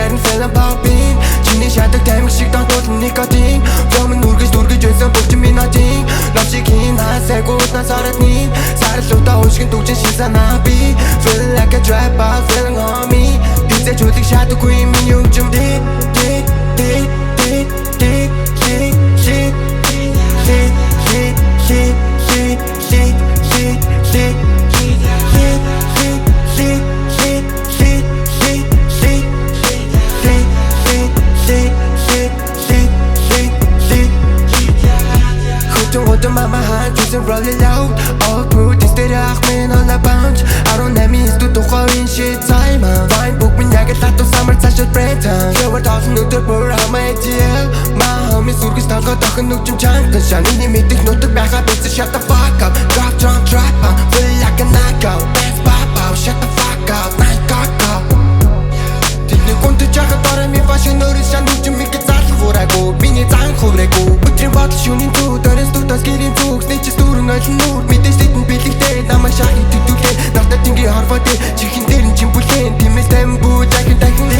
ярин фэлэн попин чиний шатаг тамиг шиг донтуулн никотин Фломын үргэж өсөн бүгчин минутин Ловшиг хийн хасайг уутнаас оратнин Саралуудаа уушгин түгчин шин санаа би Feel like a dropout, feeling on me Дизэ чулыг шатаггүй миний өвчм Дид Mama hand choosing rolling loud All through this day ахмын all about 18 дүү тухайн shit time Fine book минь яг л хатуу summer цаашид break time Shower thousand өдөр бүр хамаа идэл My homies үргэж толгой тохин нүгчим чанга Шанины мэдих нутаг байха бэцэр shut the fuck up Drop drunk trap feel like a knockout Dance pop out shut the fuck up Night cock up Тэдний гүнтэж яхад орой ми fashion өрөс шан нүгчим мэгэ зарлах хураагүй Миний зан хувраагүй Өдрийн бодол шүнийн зүг дөрөс дутаас гэрийн зүг Снэчс дүүрэн ойлон нүүр Мэдээж дэдэн бэлэгтэй намайг шахыг төгтүүлээ Нартаа тингийн хорвоо дэ чихэн дээр нь чимбүлэн Тимээс тайм бүү жахин дахин